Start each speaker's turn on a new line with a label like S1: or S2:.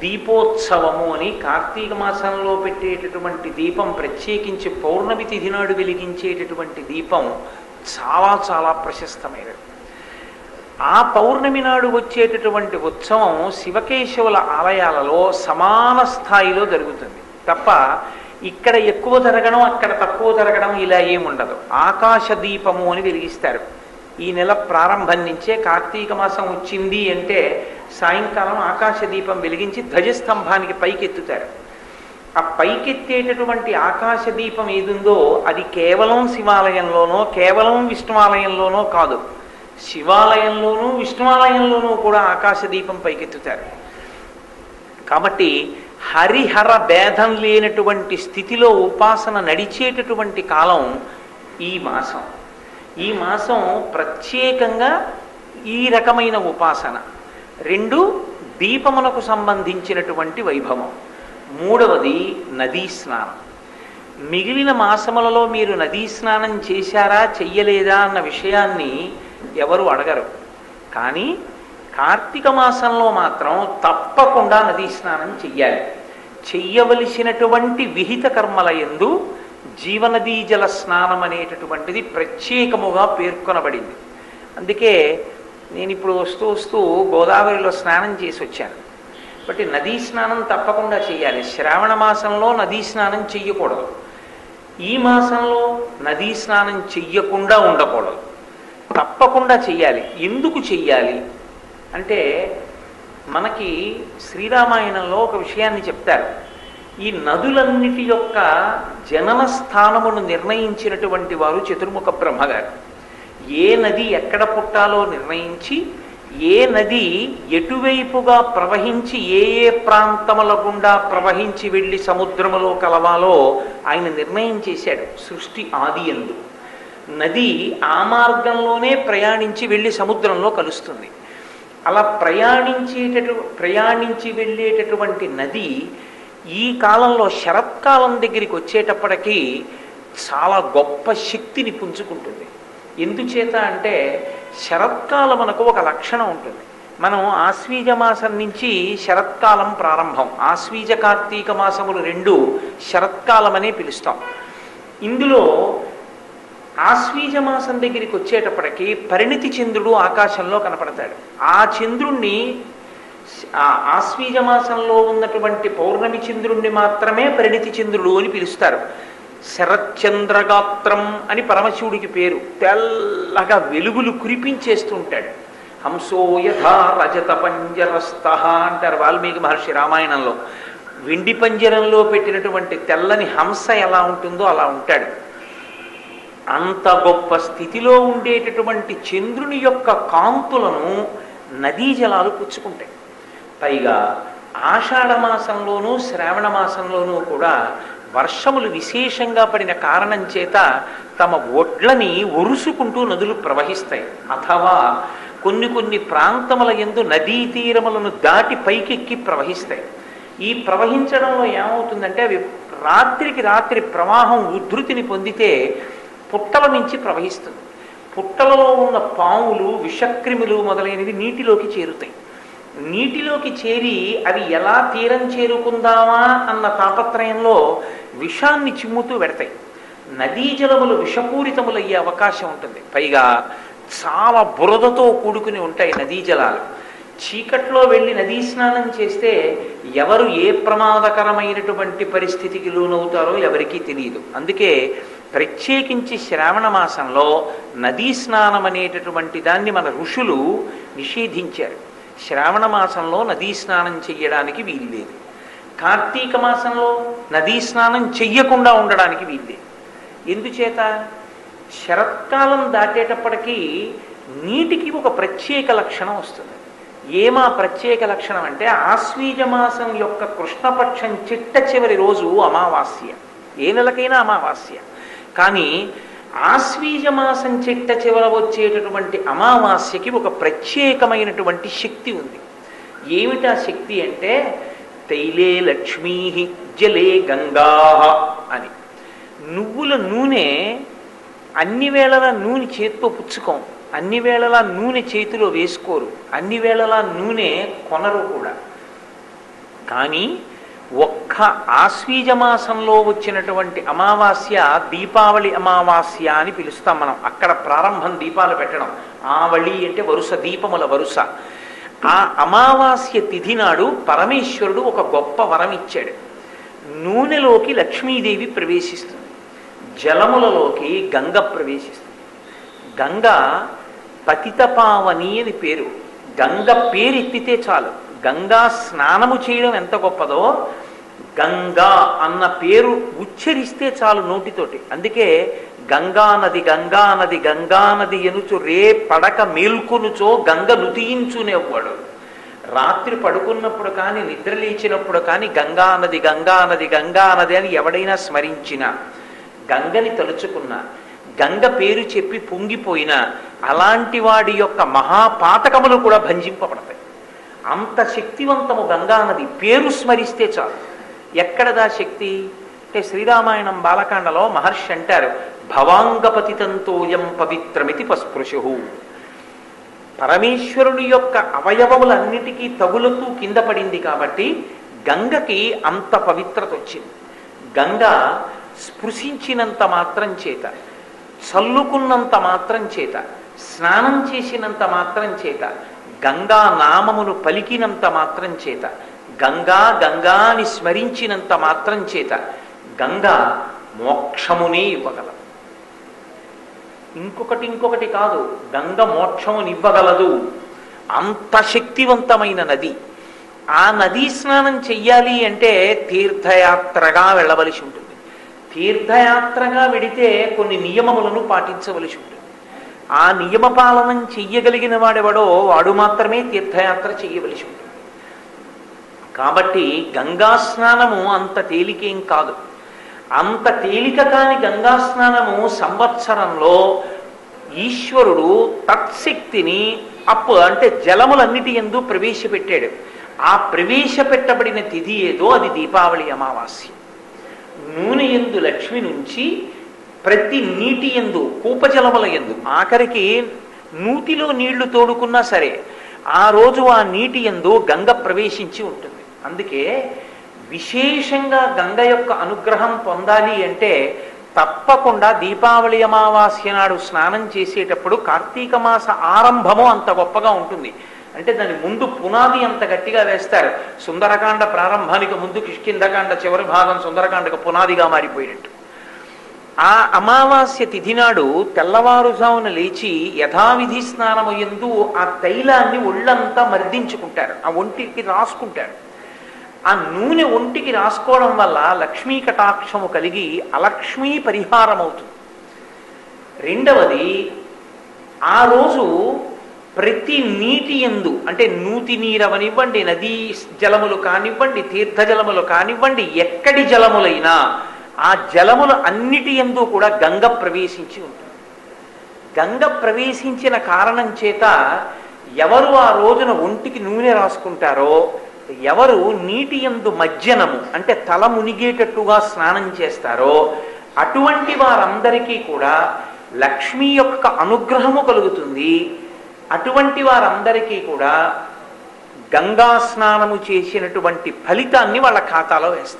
S1: దీపోత్సవము అని కార్తీక మాసంలో పెట్టేటటువంటి దీపం, ప్రత్యేకించి పౌర్ణమి తిథి నాడు వెలిగించేటటువంటి దీపం చాలా చాలా ప్రశస్తమైనది. ఆ పౌర్ణమి నాడు వచ్చేటటువంటి ఉత్సవం శివకేశవుల ఆలయాలలో సమాన స్థాయిలో జరుగుతుంది తప్ప ఇక్కడ ఎక్కువ జరగడం అక్కడ తక్కువ జరగడం ఇలా ఏముండదు. ఆకాశ దీపము అని వెలిగిస్తారు. ఈ నెల ప్రారంభం నుంచే కార్తీక మాసం వచ్చింది అంటే సాయంకాలం ఆకాశ దీపం వెలిగించి ధ్వజస్తంభానికి పైకెత్తుతారు. ఆ పైకెత్తేటటువంటి ఆకాశ దీపం ఏదుందో అది కేవలం శివాలయంలోనో కేవలం విష్ణువాలయంలోనో కాదు, శివాలయంలోనూ విష్ణువాలయంలోనూ కూడా ఆకాశ దీపం పైకెత్తుతారు. కాబట్టి హరిహర భేదం లేనటువంటి స్థితిలో ఉపాసన నడిచేటటువంటి కాలం ఈ మాసం. ఈ మాసం ప్రత్యేకంగా ఈ రకమైన ఉపాసన. రెండు, దీపమునకు సంబంధించినటువంటి వైభవం. మూడవది నదీ స్నానం. మిగిలిన మాసములలో మీరు నదీ స్నానం చేశారా చెయ్యలేదా అన్న విషయాన్ని ఎవరు అడగరు. కానీ కార్తీక మాసంలో మాత్రం తప్పకుండా నదీ స్నానం చెయ్యాలి. చెయ్యవలసినటువంటి విహిత కర్మల యందు జీవనదీ జల స్నానం అనేటటువంటిది ప్రత్యేకముగా పేర్కొనబడింది. అందుకే నేను ఇప్పుడు వస్తూ వస్తూ గోదావరిలో స్నానం చేసి వచ్చాను. బట్టి నదీ స్నానం తప్పకుండా చేయాలి. శ్రావణ మాసంలో నదీ స్నానం చెయ్యకూడదు. ఈ మాసంలో నదీ స్నానం చెయ్యకుండా ఉండకూడదు, తప్పకుండా చెయ్యాలి. ఎందుకు చెయ్యాలి అంటే మనకి శ్రీరామాయణంలో ఒక విషయాన్ని చెప్తారు. ఈ నదులన్నిటి యొక్క జనన స్థానమును నిర్ణయించినటువంటి వారు చతుర్ముఖ బ్రహ్మగారు. ఏ నది ఎక్కడ పుట్టాలో నిర్ణయించి, ఏ నది ఎటువైపుగా ప్రవహించి ఏ ఏ ప్రాంతముల గుండా ప్రవహించి వెళ్ళి సముద్రములో కలవాలో ఆయన నిర్ణయం చేశాడు. సృష్టి ఆది యందు నది ఆ మార్గంలోనే ప్రయాణించి వెళ్ళి సముద్రంలో కలుస్తుంది. అలా ప్రయాణించి వెళ్ళేటటువంటి నది ఈ కాలంలో శరత్కాలం దగ్గరికి వచ్చేటప్పటికీ చాలా గొప్ప శక్తిని పుంజుకుంటుంది. ఎందుచేత అంటే శరత్కాలం మనకు ఒక లక్షణం ఉంటుంది. మనం ఆశ్వీజ మాసం నుంచి శరత్కాలం ప్రారంభం, ఆశ్వీజ కార్తీక మాసములు రెండు శరత్కాలం అనే పిలుస్తాం. ఇందులో ఆశ్వీజ మాసం దగ్గరికి వచ్చేటప్పటికి పరిణితి చంద్రుడు ఆకాశంలో కనపడతాడు. ఆ చంద్రుణ్ణి, ఆ ఆశ్వీజ మాసంలో ఉన్నటువంటి పౌర్ణమి చంద్రుణ్ణి మాత్రమే పరిణితి చంద్రుడు అని పిలుస్తారు. శరచంద్రగాత్రం అని పరమశివుడికి పేరు. తెల్లగా వెలుగులు కురిపించేస్తుంటాడు. హంసో యథా రజత పంజరస్థ అంటారు వాల్మీకి మహర్షి రామాయణంలో. వెండి పంజరంలో పెట్టినటువంటి తెల్లని హంస ఎలా ఉంటుందో అలా ఉంటాడు. అంత గొప్ప స్థితిలో ఉండేటటువంటి చంద్రుని యొక్క కాంతులను నదీ జలాలు పుచ్చుకుంటాయి. పైగా ఆషాఢ మాసంలోనూ శ్రావణ మాసంలోనూ కూడా వర్షములు విశేషంగా పడిన కారణం చేత తమ ఒడ్లని ఒరుసుకుంటూ నదులు ప్రవహిస్తాయి. అథవా కొన్ని ప్రాంతముల యందు నదీ తీరములను దాటి పైకెక్కి ప్రవహిస్తాయి. ఈ ప్రవహించడంలో ఏమవుతుందంటే అవి రాత్రికి రాత్రి ప్రవాహం ఉద్ధృతిని పొందితే పుట్టల నుంచి ప్రవహిస్తుంది. పుట్టలలో ఉన్న పాములు, విషక్రిములు మొదలైనవి నీటిలోకి చేరుతాయి. నీటిలోకి చేరి అవి ఎలా తీరం చేరుకుందామా అన్న తాపత్రయంలో విషాన్ని చిమ్ముతూ పెడతాయి. నదీ జలములు విషపూరితములయ్యే అవకాశం ఉంటుంది. పైగా చాలా బురదతో కూడుకుని ఉంటాయి నదీ జలాలు. చీకట్లో వెళ్ళి నదీ స్నానం చేస్తే ఎవరు ఏ ప్రమాదకరమైనటువంటి పరిస్థితికి లోనవుతారో ఎవరికీ తెలియదు. అందుకే ప్రత్యేకించి శ్రావణ మాసంలో నదీ స్నానం అనేటటువంటి దాన్ని మన ఋషులు నిషేధించారు. శ్రావణ మాసంలో నదీ స్నానం చెయ్యడానికి వీల్లేదు. కార్తీక మాసంలో నదీ స్నానం చెయ్యకుండా ఉండడానికి వీల్లేదు. ఎందుచేత శరత్కాలం దాటేటప్పటికీ నీటికి ఒక ప్రత్యేక లక్షణం వస్తుంది. ఏమా ప్రత్యేక లక్షణం అంటే ఆశ్వీజ మాసం యొక్క కృష్ణపక్షం చిట్ట చివరి రోజు అమావాస్య. ఏ నెలకైనా అమావాస్య. కానీ ఆశ్వీజ మాసం చిట్ట చివర వచ్చేటటువంటి అమావాస్యకి ఒక ప్రత్యేకమైనటువంటి శక్తి ఉంది. ఏమిటా శక్తి అంటే తైలే లక్ష్మీ జలే గంగా అని. నువ్వుల నూనె అన్ని వేళలా నూనె చేతితో పుచ్చుకోం, అన్ని వేళలా నూనె చేతిలో వేసుకోరు, అన్ని వేళలా నూనె కొనరు కూడా. కానీ ఒక్క ఆశ్వీజ మాసంలో వచ్చినటువంటి అమావాస్య దీపావళి అమావాస్య అని పిలుస్తాం మనం. అక్కడ ప్రారంభం దీపాలు పెట్టడం. ఆవళి అంటే వరుస, దీపముల వరుస. ఆ అమావాస్య తిథి నాడు పరమేశ్వరుడు ఒక గొప్ప వరం ఇచ్చాడు. నూనెలోకి లక్ష్మీదేవి ప్రవేశిస్తుంది, జలములలోకి గంగ ప్రవేశిస్తుంది. గంగ పతితపావని అని పేరు. గంగ పేరు ఎత్తితే చాలు, గంగా స్నానము చేయడం ఎంత గొప్పదో, గంగా అన్న పేరు ఉచ్చరిస్తే చాలు నోటితోటి. అందుకే గంగా నది గంగా నది గంగా నది ఎనుచు రే పడక మేల్కొనుచో గంగ నుతియించునేవాడు. రాత్రి పడుకున్నప్పుడు కానీ నిద్ర లేచినప్పుడు కానీ గంగా నది గంగా నది గంగా నది అని ఎవడైనా స్మరించినా, గంగని తలుచుకున్నా, గంగ పేరు చెప్పి పొంగిపోయినా అలాంటి వాడి యొక్క మహాపాతకములు కూడా భంజింపబడతాయి. అంత శక్తివంతము గంగా నది. పేరు స్మరిస్తే చాలు. ఎక్కడదా శక్తి అంటే శ్రీరామాయణం బాలకాండలో మహర్షి అంటారు, భవాంగపతితంతోయం పవిత్రమితి పస్పృశు. పరమేశ్వరుని యొక్క అవయవములన్నిటికీ తగులుతూ కింద పడింది కాబట్టి గంగకి అంత పవిత్రత వచ్చింది. గంగ స్పృశించినంత మాత్రం చేత, చల్లుకున్నంత మాత్రం చేత, స్నానం చేసినంత మాత్రం చేత, గంగా నామమును పలికినంత మాత్రం చేత, గంగా గంగాని స్మరించినంత మాత్రం చేత గంగా మోక్షమునే ఇవ్వగలదు. ఇంకొకటి కాదు, గంగ మోక్షమునివ్వగలదు. అంత శక్తివంతమైన నది. ఆ నదీ స్నానం చెయ్యాలి అంటే తీర్థయాత్రగా వెళ్ళవలసి ఉంటుంది. తీర్థయాత్రగా వెడితే కొన్ని నియమములను పాటించవలసి ఉంటుంది. ఆ నియమపాలనం చెయ్యగలిగిన వాడెవడో వాడు మాత్రమే తీర్థయాత్ర చెయ్యవలసి ఉంటుంది. కాబట్టి గంగా స్నానము అంత తేలికేం కాదు. అంత తేలిక కాని గంగా స్నానము సంవత్సరంలో ఈశ్వరుడు తత్శక్తిని అంటే జలములన్నిటి యందు ప్రవేశపెట్టాడు. ఆ ప్రవేశపెట్టబడిన తిథి ఏదో అది దీపావళి అమావాస్య. నూనె యందు లక్ష్మి నుంచి ప్రతి నీటి యందు, కూపజలముల యందు, ఆఖరికి నూతిలో నీళ్లు తోడుకున్నా సరే ఆ రోజు ఆ నీటి యందు గంగ ప్రవేశించి ఉంటుంది. అందుకే విశేషంగా గంగ యొక్క అనుగ్రహం పొందాలి అంటే తప్పకుండా దీపావళి అమావాస్య నాడు స్నానం చేసేటప్పుడు కార్తీక మాస ఆరంభము అంత గొప్పగా ఉంటుంది. అంటే దాని ముందు పునాది అంత గట్టిగా వేస్తారు. సుందరకాండ ప్రారంభానికి ముందు కిష్కింధకాండ చివరి భాగం సుందరకాండకు పునాదిగా మారిపోయినట్టు. ఆ అమావాస్య తిథి నాడు తెల్లవారుజామున లేచి యథావిధి స్నానము యందు ఆ తైలాన్ని ఒళ్ళంతా మర్దించుకుంటారు, ఆ ఒంటికి రాసుకుంటారు. ఆ నూనె ఒంటికి రాసుకోవడం వల్ల లక్ష్మీ కటాక్షము కలిగి అలక్ష్మీ పరిహారం అవుతుంది. రెండవది, ఆ రోజు ప్రతి నీటి యందు, అంటే నూతి నీరవనివ్వండి, నదీ జలములు కానివ్వండి, తీర్థ జలములు కానివ్వండి, ఎక్కడి జలములైనా ఆ జలములు అన్నిటి యందు కూడా గంగ ప్రవేశించి ఉంటుంది. గంగ ప్రవేశించిన కారణం చేత ఎవరు ఆ రోజున ఒంటికి నూనె రాసుకుంటారో, ఎవరు నీటి యందు మజ్జనము అంటే తల మునిగేటట్టుగా స్నానం చేస్తారో అటువంటి వారందరికీ కూడా లక్ష్మీ యొక్క అనుగ్రహము కలుగుతుంది. అటువంటి వారందరికీ కూడా గంగా స్నానము చేసినటువంటి ఫలితాన్ని వాళ్ళ ఖాతాలో వేస్తారు.